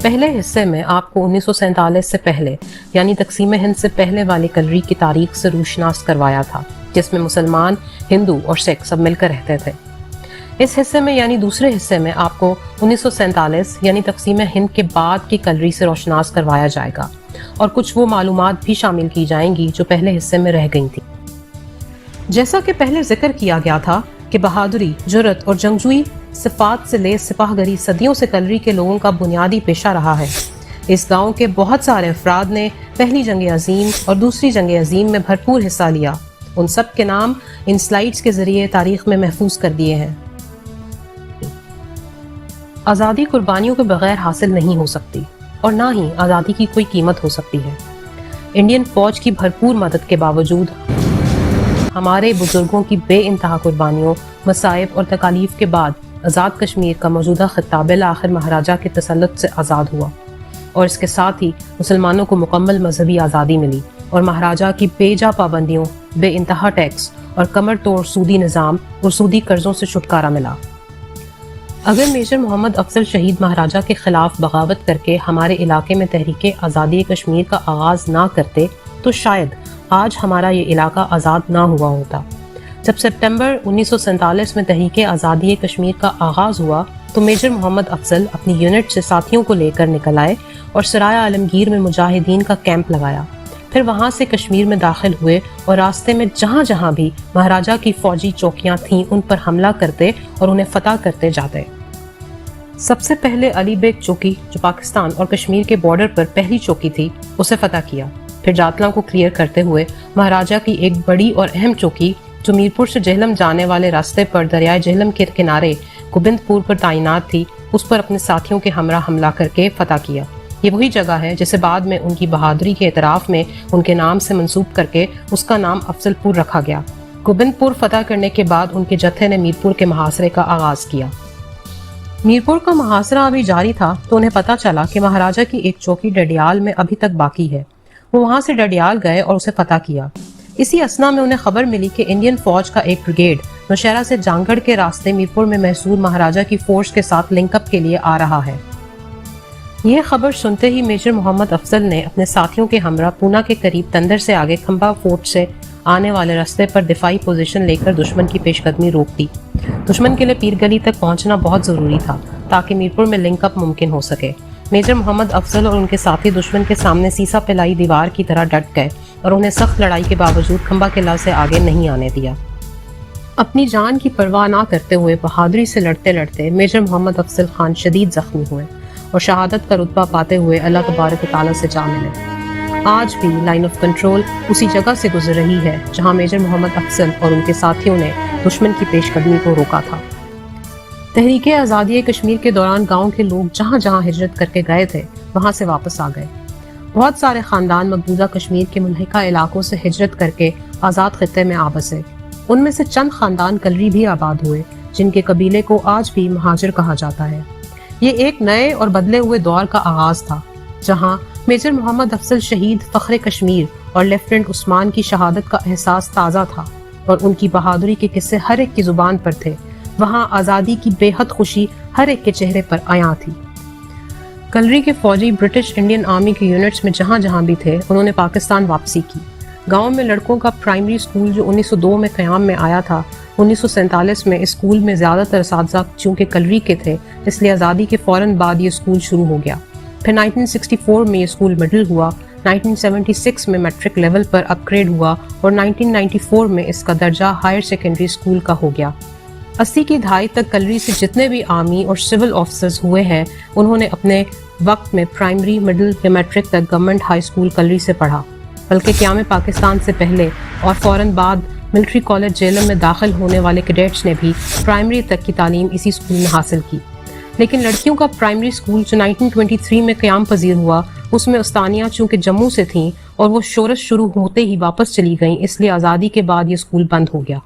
پہلے حصے میں آپ کو 1947 سے پہلے یعنی تقسیم ہند سے پہلے والے کلری کی تاریخ سے روشناس کروایا تھا، جس میں مسلمان، ہندو اور سکھ سب مل کر رہتے تھے۔ اس حصے میں یعنی دوسرے حصے میں آپ کو 1947 یعنی تقسیم ہند کے بعد کی کلری سے روشناس کروایا جائے گا، اور کچھ وہ معلومات بھی شامل کی جائیں گی جو پہلے حصے میں رہ گئی تھیں۔ جیسا کہ پہلے ذکر کیا گیا تھا کہ بہادری، جرأت اور جنگجوئی صفات سے لیس سپاہ گری صدیوں سے کلری کے لوگوں کا بنیادی پیشہ رہا ہے۔ اس گاؤں کے بہت سارے افراد نے پہلی جنگ عظیم اور دوسری جنگ عظیم میں بھرپور حصہ لیا۔ ان سب کے نام ان سلائیڈز کے ذریعے تاریخ میں محفوظ کر دیے ہیں۔ آزادی قربانیوں کے بغیر حاصل نہیں ہو سکتی، اور نہ ہی آزادی کی کوئی قیمت ہو سکتی ہے۔ انڈین فوج کی بھرپور مدد کے باوجود ہمارے بزرگوں کی بے انتہا قربانیوں، مصائب اور تکالیف کے بعد آزاد کشمیر کا موجودہ خطہ بالآخر مہاراجہ کے تسلط سے آزاد ہوا، اور اس کے ساتھ ہی مسلمانوں کو مکمل مذہبی آزادی ملی، اور مہاراجہ کی بے جا پابندیوں، بے انتہا ٹیکس اور کمر توڑ سودی نظام اور سودی قرضوں سے چھٹکارا ملا۔ اگر میجر محمد افضل شہید مہاراجہ کے خلاف بغاوت کر کے ہمارے علاقے میں تحریک آزادی کشمیر کا آغاز نہ کرتے تو شاید آج ہمارا یہ علاقہ آزاد نہ ہوا ہوتا۔ جب سپٹمبر 1947 میں تحریک آزادی کشمیر کا آغاز ہوا تو میجر محمد افضل اپنی یونٹ سے ساتھیوں کو لے کر نکل آئے اور سرائے عالمگیر میں مجاہدین کا کیمپ لگایا۔ پھر وہاں سے کشمیر میں داخل ہوئے اور راستے میں جہاں جہاں بھی مہاراجہ کی فوجی چوکیاں تھیں ان پر حملہ کرتے اور انہیں فتح کرتے جاتے۔ سب سے پہلے علی بیگ چوکی جو پاکستان اور کشمیر کے بارڈر پر پہلی چوکی تھی اسے فتح کیا۔ پھر جاتلاں کو کلیئر کرتے ہوئے مہاراجہ کی ایک بڑی اور اہم چوکی جو میرپور سے جہلم جانے والے راستے پر دریائے جہلم کے کنارے گوبند پور پر تعینات تھی، اس پر اپنے ساتھیوں کے ہمراہ حملہ کر کے فتح کیا۔ یہ وہی جگہ ہے جسے بعد میں ان کی بہادری کے اعتراف میں ان کے نام سے منسوب کر کے اس کا نام افضل پور رکھا گیا۔ گوبند پور فتح کرنے کے بعد ان کے جتھے نے میرپور کے محاصرے کا آغاز کیا۔ میرپور کا محاصرہ ابھی جاری تھا تو انہیں پتہ چلا کہ مہاراجہ کی ایک چوکی ڈڈیال میں ابھی تک باقی ہے۔ وہ وہاں سے ڈڈیال گئے اور اسے فتح کیا۔ اسی اثنا میں انہیں خبر ملی کہ انڈین فوج کا ایک بریگیڈ نوشہرہ سے جانگڑ کے راستے میرپور میں محصور مہاراجہ کی فورس کے ساتھ لنک اپ کے لیے آ رہا ہے۔ یہ خبر سنتے ہی میجر محمد افضل نے اپنے ساتھیوں کے ہمراہ پونا کے قریب تندر سے آگے کھمبا فورٹ سے آنے والے راستے پر دفاعی پوزیشن لے کر دشمن کی پیش قدمی روک دی۔ دشمن کے لیے پیر گلی تک پہنچنا بہت ضروری تھا تاکہ میرپور میں لنک اپ ممکن ہو سکے۔ میجر محمد افضل اور ان کے ساتھی دشمن کے سامنے سیسا پلائی دیوار کی طرح ڈٹ گئے اور انہیں سخت لڑائی کے باوجود کھمبا قلعہ سے آگے نہیں آنے دیا۔ اپنی جان کی پرواہ نہ کرتے ہوئے بہادری سے لڑتے لڑتے میجر محمد افضل خان شدید زخمی ہوئے اور شہادت کا رتبہ پاتے ہوئے اللہ تبارک و تعالیٰ سے جا ملے۔ آج بھی لائن آف کنٹرول اسی جگہ سے گزر رہی ہے جہاں میجر محمد افضل اور ان کے ساتھیوں نے دشمن کی پیش قدمی کو روکا تھا۔ تحریک آزادی کشمیر کے دوران گاؤں کے لوگ جہاں جہاں ہجرت کر کے گئے تھے وہاں سے واپس آ گئے۔ بہت سارے خاندان مقبوضہ کشمیر کے ملحقہ علاقوں سے ہجرت کر کے آزاد خطے میں آ بسے۔ ان میں سے چند خاندان کلری بھی آباد ہوئے جن کے قبیلے کو آج بھی مہاجر کہا جاتا ہے۔ یہ ایک نئے اور بدلے ہوئے دور کا آغاز تھا جہاں میجر محمد افضل شہید فخر کشمیر اور لیفٹیننٹ عثمان کی شہادت کا احساس تازہ تھا اور ان کی بہادری کے قصے ہر ایک کی زبان پر تھے۔ وہاں آزادی کی بے حد خوشی ہر ایک کے چہرے پر عیاں تھی۔ کلری کے فوجی برٹش انڈین آرمی کے یونٹس میں جہاں جہاں بھی تھے انہوں نے پاکستان واپسی کی۔ گاؤں میں لڑکوں کا پرائمری اسکول جو 1902 میں قیام میں آیا تھا، 1947 میں اسکول میں زیادہ تر اساتذہ چونکہ کلری کے تھے اس لیے آزادی کے فوراً بعد یہ اسکول شروع ہو گیا۔ پھر 1964 میں یہ اسکول مڈل ہوا، 1976 میں میٹرک لیول پر اپ گریڈ ہوا اور 1994 میں اس کا درجہ ہائر سیکنڈری اسکول کا ہو گیا۔ 80 کی دہائی تک کلری سے جتنے بھی آرمی اور سول آفیسرز ہوئے ہیں انہوں نے اپنے وقت میں پرائمری، مڈل یا میٹرک تک گورنمنٹ ہائی اسکول کلری سے پڑھا، بلکہ قیام پاکستان سے پہلے اور فوراً بعد ملٹری کالج جہلم میں داخل ہونے والے کیڈیٹس نے بھی پرائمری تک کی تعلیم اسی اسکول میں حاصل کی۔ لیکن لڑکیوں کا پرائمری اسکول جو 1923 میں قیام پذیر ہوا اس میں استانیہ چونکہ جموں سے تھیں اور وہ شورش شروع ہوتے ہی واپس چلی گئیں، اس لیے آزادی کے بعد یہ اسکول بند ہو گیا۔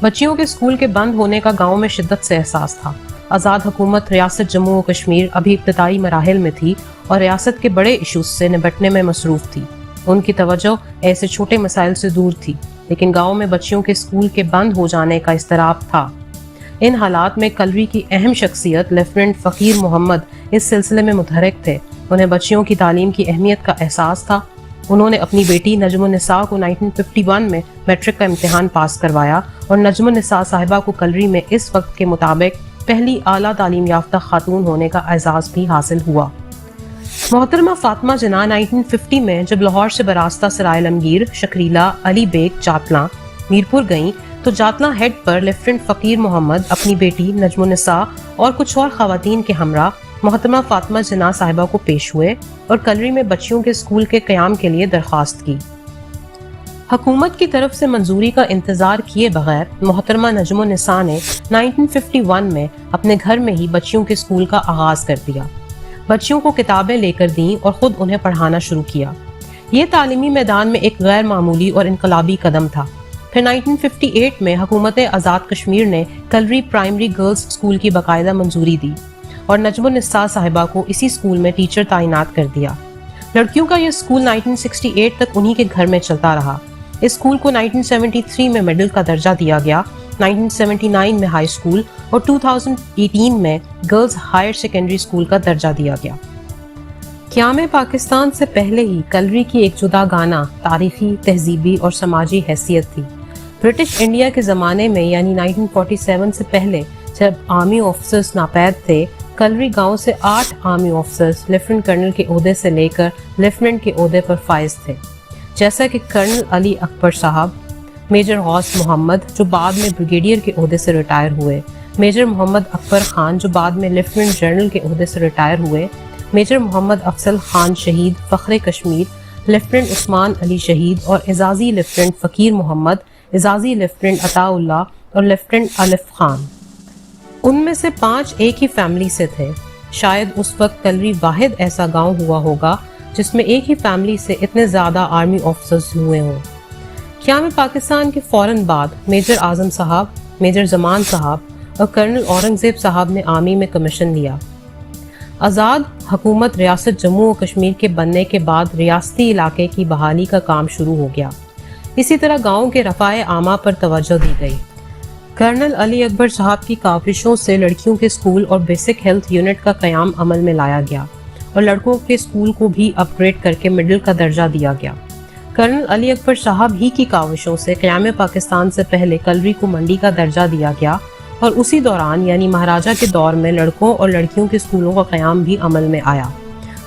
بچیوں کے اسکول کے بند ہونے کا گاؤں میں شدت سے احساس تھا۔ آزاد حکومت ریاست جموں و کشمیر ابھی ابتدائی مراحل میں تھی اور ریاست کے بڑے ایشوز سے نمٹنے میں مصروف تھی۔ ان کی توجہ ایسے چھوٹے مسائل سے دور تھی، لیکن گاؤں میں بچیوں کے اسکول کے بند ہو جانے کا اضطراب تھا۔ ان حالات میں کلری کی اہم شخصیت لیفٹیننٹ فقیر محمد اس سلسلے میں متحرک تھے۔ انہیں بچیوں کی تعلیم کی اہمیت کا احساس تھا۔ انہوں نے اپنی بیٹی نجم النساء کو 1951 میں میٹرک کا امتحان پاس کروایا اور نجم النساء صاحبہ کو کلری میں اس وقت کے مطابق پہلی اعلیٰ تعلیم یافتہ خاتون ہونے کا اعزاز بھی حاصل ہوا۔ محترمہ فاطمہ جناح 1950 میں جب لاہور سے براستہ سرائے عالمگیر، شکریلا، علی بیگ، جاتلاں، میرپور گئیں تو جاتلاں ہیڈ پر لیفٹیننٹ فقیر محمد اپنی بیٹی نجم النساء اور کچھ اور خواتین کے ہمراہ محترمہ فاطمہ جناح صاحبہ کو پیش ہوئے اور کلری میں بچیوں کے اسکول کے قیام کے لیے درخواست کی۔ حکومت کی طرف سے منظوری کا انتظار کیے بغیر محترمہ نجم النساء نے 1951 میں اپنے گھر میں ہی بچیوں کے اسکول کا آغاز کر دیا۔ بچیوں کو کتابیں لے کر دیں اور خود انہیں پڑھانا شروع کیا۔ یہ تعلیمی میدان میں ایک غیر معمولی اور انقلابی قدم تھا۔ پھر 1958 میں حکومت آزاد کشمیر نے کلری پرائمری گرلز اسکول کی باقاعدہ منظوری دی اور نجم النساء صاحبہ کو اسی اسکول میں ٹیچر تعینات کر دیا۔ لڑکیوں کا یہ اسکول 1968 تک انہی کے گھر میں چلتا رہا۔ اس اسکول کو 1973 میں مڈل کا درجہ دیا گیا، 1979 میں ہائی اسکول اور 2018 میں گرلز ہائر سیکنڈری اسکول کا درجہ دیا گیا۔ قیام پاکستان سے پہلے ہی کلری کی ایک جدا گانہ تاریخی، تہذیبی اور سماجی حیثیت تھی۔ برٹش انڈیا کے زمانے میں یعنی 1947 سے پہلے جب آرمی آفیسرز ناپید تھے، کلری گاؤں سے 8 آرمی آفیسرز لیفٹیننٹ کرنل کے عہدے سے لے کر لیفٹیننٹ کے عہدے پر فائز تھے، جیسا کہ کرنل علی اکبر صاحب، میجر غوث محمد جو بعد میں بریگیڈیئر کے عہدے سے ریٹائر ہوئے، میجر محمد اکبر خان جو بعد میں لیفٹیننٹ جنرل کے عہدے سے ریٹائر ہوئے، میجر محمد افضل خان شہید فخر کشمیر، لیفٹیننٹ عثمان علی شہید اور اعزازی لیفٹیننٹ فقیر محمد، اعزازی لیفٹیننٹ عطا اللہ اور لیفٹیننٹ الف خان۔ ان میں سے 5 ایک ہی فیملی سے تھے۔ شاید اس وقت کلری واحد ایسا گاؤں ہوا ہوگا جس میں ایک ہی فیملی سے اتنے زیادہ آرمی آفیسرز ہوئے ہوں۔ قیام پاکستان کے فوراً بعد میجر اعظم صاحب، میجر زمان صاحب اور کرنل اورنگزیب صاحب نے آرمی میں کمیشن لیا۔ آزاد حکومت ریاست جموں و کشمیر کے بننے کے بعد ریاستی علاقے کی بحالی کا کام شروع ہو گیا۔ اسی طرح گاؤں کے رفاع عامہ پر توجہ دی گئی۔ کرنل علی اکبر صاحب کی کاوشوں سے لڑکیوں کے اسکول اور بیسک ہیلتھ یونٹ کا قیام عمل میں لایا گیا اور لڑکوں کے اسکول کو بھی اپ گریڈ کر کے مڈل کا درجہ دیا گیا۔ کرنل علی اکبر صاحب ہی کی کاوشوں سے قیام پاکستان سے پہلے کلری کو منڈی کا درجہ دیا گیا اور اسی دوران یعنی مہاراجہ کے دور میں لڑکوں اور لڑکیوں کے اسکولوں کا قیام بھی عمل میں آیا۔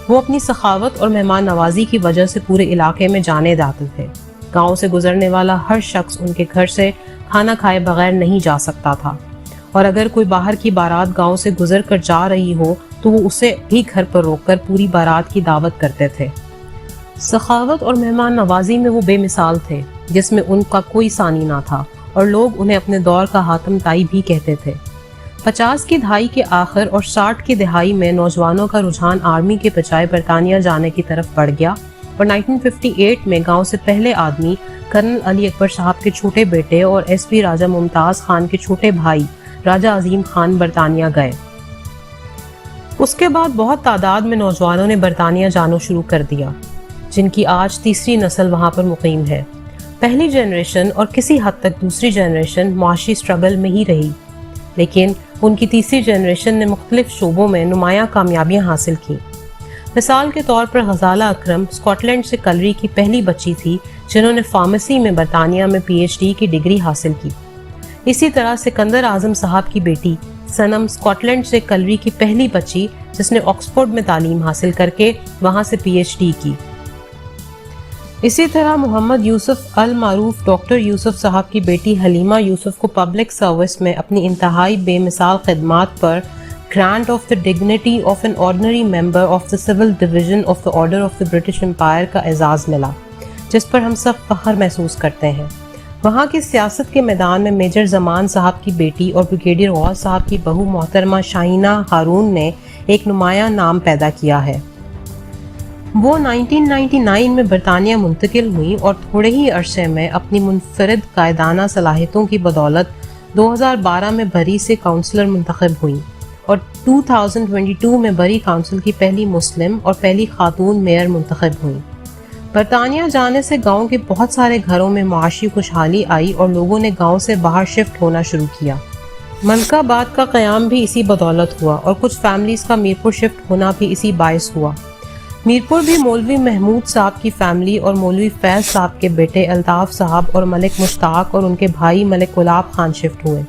وہ اپنی سخاوت اور مہمان نوازی کی وجہ سے پورے علاقے میں جانے جاتے تھے۔ گاؤں سے گزرنے والا ہر شخص ان کے گھر سے کھانا کھائے بغیر نہیں جا سکتا تھا، اور اگر کوئی باہر کی بارات گاؤں سے گزر کر جا رہی ہو تو وہ اسے بھی گھر پر روک کر پوری بارات کی دعوت کرتے تھے۔ سخاوت اور مہمان نوازی میں وہ بے مثال تھے جس میں ان کا کوئی ثانی نہ تھا، اور لوگ انہیں اپنے دور کا حاتم طائی بھی کہتے تھے۔ 50 کی دہائی کے آخر اور 60 کی دہائی میں نوجوانوں کا رجحان آرمی کے بجائے برطانیہ جانے کی طرف بڑھ گیا اور 1958 میں گاؤں سے پہلے آدمی کرنل علی اکبر صاحب کے چھوٹے بیٹے اور ایس پی راجہ ممتاز خان کے چھوٹے بھائی راجہ عظیم خان برطانیہ گئے۔ اس کے بعد بہت تعداد میں نوجوانوں نے برطانیہ جانا شروع کر دیا، جن کی آج تیسری نسل وہاں پر مقیم ہے۔ پہلی جنریشن اور کسی حد تک دوسری جنریشن معاشی سٹرگل میں ہی رہی، لیکن ان کی تیسری جنریشن نے مختلف شعبوں میں نمایاں کامیابیاں حاصل کی۔ مثال کے طور پر غزالہ اکرم اسکاٹ لینڈ سے کلری کی پہلی بچی تھی جنہوں نے فارمیسی میں برطانیہ میں پی ایچ ڈی کی ڈگری حاصل کی۔ اسی طرح سکندر اعظم صاحب کی بیٹی سنم اسکاٹ لینڈ سے کلری کی پہلی بچی جس نے آکسفورڈ میں تعلیم حاصل کر کے وہاں سے پی ایچ ڈی کی۔ اسی طرح محمد یوسف المعروف ڈاکٹر یوسف صاحب کی بیٹی حلیمہ یوسف کو پبلک سروس میں اپنی انتہائی بے مثال خدمات پر grant of the dignity of an ordinary member of the civil division of the order of the British empire کا اعزاز ملا، جس پر ہم سب فخر محسوس کرتے ہیں۔ وہاں کی سیاست کے میدان میں میجر زمان صاحب کی بیٹی اور بریگیڈیئر غوث صاحب کی بہو محترمہ شاہینہ ہارون نے ایک نمایاں نام پیدا کیا ہے۔ وہ 1999 میں برطانیہ منتقل ہوئیں اور تھوڑے ہی عرصے میں اپنی منفرد قائدانہ صلاحیتوں کی بدولت 2012 میں بری سے کونسلر منتخب ہوئیں اور 2022 میں بری کونسل کی پہلی مسلم اور پہلی خاتون میئر منتخب ہوئیں۔ برطانیہ جانے سے گاؤں کے بہت سارے گھروں میں معاشی خوشحالی آئی اور لوگوں نے گاؤں سے باہر شفٹ ہونا شروع کیا۔ ملکہ آباد کا قیام بھی اسی بدولت ہوا اور کچھ فیملیز کا میرپور شفٹ ہونا بھی اسی باعث ہوا۔ میرپور بھی مولوی محمود صاحب کی فیملی اور مولوی فیض صاحب کے بیٹے الطاف صاحب اور ملک مشتاق اور ان کے بھائی ملک گلاب خان شفٹ ہوئے۔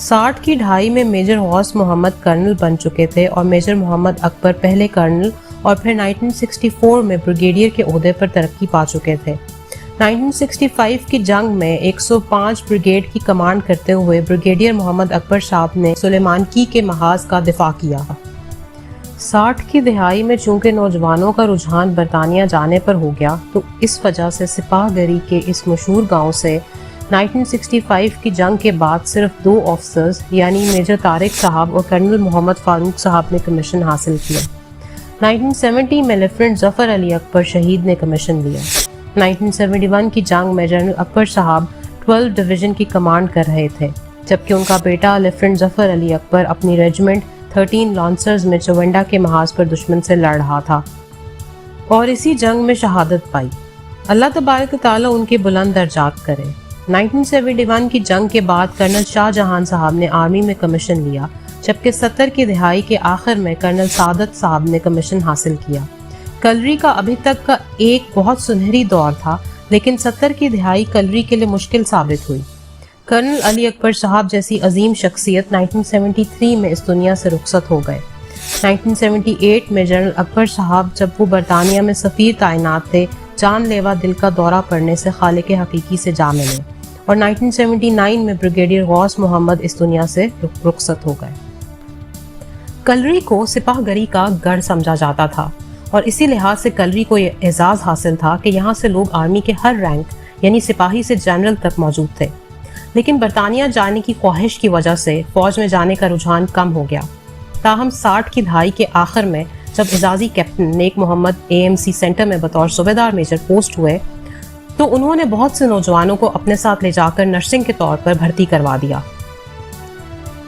60 کی دہائی میں میجر غوث محمد کرنل بن چکے تھے اور میجر محمد اکبر پہلے کرنل اور پھر 1964 میں بریگیڈیئر کے عہدے پر ترقی پا چکے تھے۔ 1965 کی جنگ میں 105 بریگیڈ کی کمانڈ کرتے ہوئے بریگیڈیئر محمد اکبر صاحب نے سلیمانکی کے محاذ کا دفاع کیا۔ 60 کی دہائی میں چونکہ نوجوانوں کا رجحان برطانیہ جانے پر ہو گیا تو اس وجہ سے سپاہ گری کے اس مشہور گاؤں سے 1965 کی جنگ کے بعد صرف 2 آفیسرز یعنی میجر طارق صاحب اور کرنل محمد فاروق صاحب نے کمیشن حاصل کیا۔ 1970 میں لیفٹیننٹ ظفر علی اکبر شہید نے کمیشن لیا۔ 1971 کی جنگ میں جنرل اکبر صاحب 12 ڈویژن کی کمانڈ کر رہے تھے، جبکہ ان کا بیٹا لیفٹیننٹ ظفر علی اکبر اپنی ریجمنٹ 13 لانسرز میں چونڈا کے محاذ پر دشمن سے لڑ رہا تھا اور اسی جنگ میں شہادت پائی۔ اللہ تبارک تعالیٰ ان کے بلند درجات کرے۔ 1971 کی جنگ کے بعد کرنل شاہ جہان صاحب نے آرمی میں کمیشن لیا، جبکہ 70 کی دہائی کے آخر میں کرنل سعادت صاحب نے کمیشن حاصل کیا۔ کلری کا ابھی تک کا ایک بہت سنہری دور تھا، لیکن 70 کی دہائی کلری کے لیے مشکل ثابت ہوئی۔ کرنل علی اکبر صاحب جیسی عظیم شخصیت 1973 میں اس دنیا سے رخصت ہو گئے۔ 1978 میں جنرل اکبر صاحب جب وہ برطانیہ میں سفیر تعینات تھے، جان لیوا دل کا دورہ پڑنے سے خالق حقیقی سے جا ملے اور 1979 میں بریگیڈیئر غوث محمد اس دنیا سے رخصت ہو گئے۔ کلری کو سپاہ گری کا گڑھ سمجھا جاتا تھا اور اسی لحاظ سے کلری کو یہ اعزاز حاصل تھا کہ یہاں سے لوگ آرمی کے ہر رینک یعنی سپاہی سے جنرل تک موجود تھے، لیکن برطانیہ جانے کی خواہش کی وجہ سے فوج میں جانے کا رجحان کم ہو گیا۔ تاہم 60 کی دہائی کے آخر میں جب اعزازی کیپٹن نیک محمد AMC سینٹر میں بطور صوبیدار میجر پوسٹ ہوئے تو انہوں نے بہت سے نوجوانوں کو اپنے ساتھ لے جا کر نرسنگ کے طور پر بھرتی کروا دیا،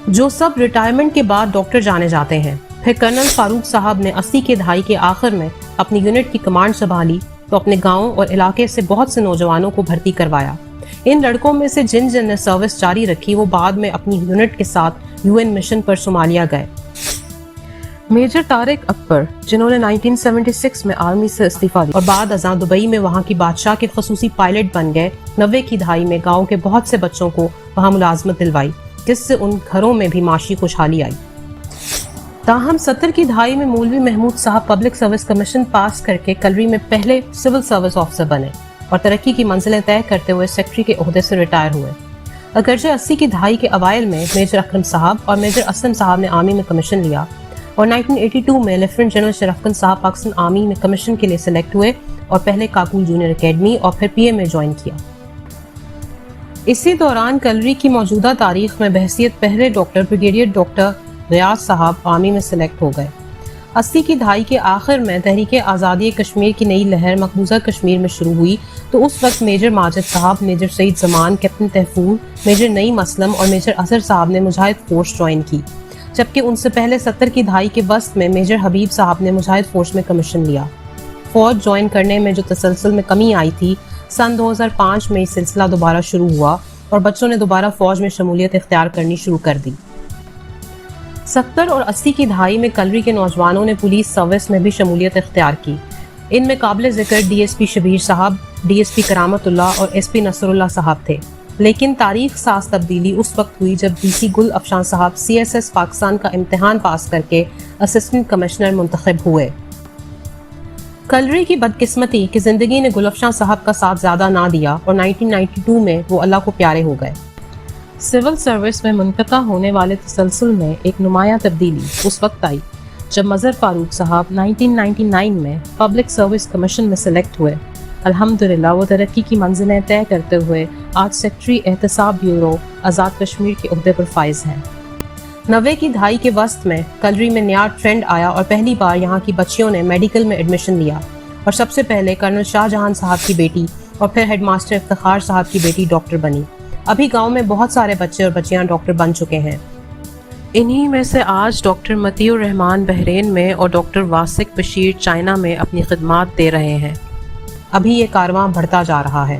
جو سب ریٹائرمنٹ کے بعد ڈاکٹر جانے جاتے ہیں۔ پھر کرنل فاروق صاحب نے 80 کی دہائی کے آخر میں اپنی یونٹ کی کمانڈ سنبھالی تو اپنے گاؤں اور علاقے سے بہت سے نوجوانوں کو بھرتی کروایا۔ ان لڑکوں میں سے جن نے سروس جاری رکھی وہ بعد میں اپنی یونٹ کے ساتھ UN مشن پر صومالیہ گئے۔ میجر طارق اکبر جنہوں نے 1976 میں آرمی سے استعفیٰ دیا اور بعد ازاں دبئی میں وہاں کی بادشاہ کے خصوصی پائلٹ بن گئے، 90 کی دہائی میں گاؤں کے بہت سے بچوں کو وہاں ملازمت دلوائی، جس سے ان گھروں میں بھی معاشی خوشحالی آئی۔ تاہم 70 کی دہائی میں مولوی محمود صاحب پبلک سروس کمیشن پاس کر کے کلری میں پہلے سول سروس آفیسر بنے اور ترقی کی منزلیں طے کرتے ہوئے سیکٹری کے عہدے سے ریٹائر ہوئے۔ اگرچہ 80 کی دہائی کے اوائل میں میجر اکرم صاحب اور میجر اسلم صاحب نے آرمی میں کمیشن لیا اور 1982 میں لیفٹیننٹ جنرل شرفقند صاحب پاکستان آرمی میں کمیشن کے لیے سلیکٹ ہوئے اور پہلے کاکول جونیئر اکیڈمی اور پھر PA میں جوائن کیا۔ اسی دوران کلری کی موجودہ تاریخ میں بحیثیت پہلے ڈاکٹر بریگیڈیئر ڈاکٹر ریاض صاحب آرمی میں سلیکٹ ہو گئے۔ 80 کی دہائی کے آخر میں تحریک آزادی کشمیر کی نئی لہر مقبوضہ کشمیر میں شروع ہوئی تو اس وقت میجر ماجد صاحب، میجر سعید زمان، کیپٹن تحفظ، میجر نعیم اسلم اور میجر اظہر صاحب نے مجاہد فورس جوائن کی، جبکہ ان سے پہلے 70 کی دہائی کے وسط میں میجر حبیب صاحب نے مجاہد فورس میں کمیشن لیا۔ فوج جوائن کرنے میں جو تسلسل میں کمی آئی تھی، سن 2005 میں یہ سلسلہ دوبارہ شروع ہوا اور بچوں نے دوبارہ فوج میں شمولیت اختیار کرنی شروع کر دی۔ 70 اور 80 کی دہائی میں کلری کے نوجوانوں نے پولیس سروس میں بھی شمولیت اختیار کی۔ ان میں قابل ذکر DSP شبیر صاحب، DSP کرامت اللہ اور SP نصر اللہ صاحب تھے، لیکن تاریخ ساز تبدیلی اس وقت ہوئی جب DC گل افشان صاحب CSS پاکستان کا امتحان پاس کر کے اسسٹنٹ کمشنر منتخب ہوئے۔ کلری کی بدقسمتی کہ زندگی نے گل افشان صاحب کا ساتھ زیادہ نہ دیا اور 1992 میں وہ اللہ کو پیارے ہو گئے۔ سول سروس میں منقطع ہونے والے تسلسل میں ایک نمایاں تبدیلی اس وقت آئی جب مظہر فاروق صاحب 1999 میں پبلک سروس کمیشن میں سلیکٹ ہوئے۔ الحمدللہ وہ ترقی کی منزلیں طے کرتے ہوئے آج سیکٹری احتساب بیورو آزاد کشمیر کے عہدے پر فائز ہیں۔ 90 کی دہائی کے وسط میں کلری میں نیا ٹرینڈ آیا اور پہلی بار یہاں کی بچیوں نے میڈیکل میں ایڈمیشن لیا اور سب سے پہلے کرنل شاہ جہان صاحب کی بیٹی اور پھر ہیڈ ماسٹر افتخار صاحب کی بیٹی ڈاکٹر بنی۔ ابھی گاؤں میں بہت سارے بچے اور بچیاں ڈاکٹر بن چکے ہیں۔ انہی میں سے آج ڈاکٹر مطیع الرحمان بحرین میں اور ڈاکٹر واسق بشیر چائنا میں اپنی خدمات دے رہے ہیں۔ ابھی یہ کارواں بڑھتا جا رہا ہے۔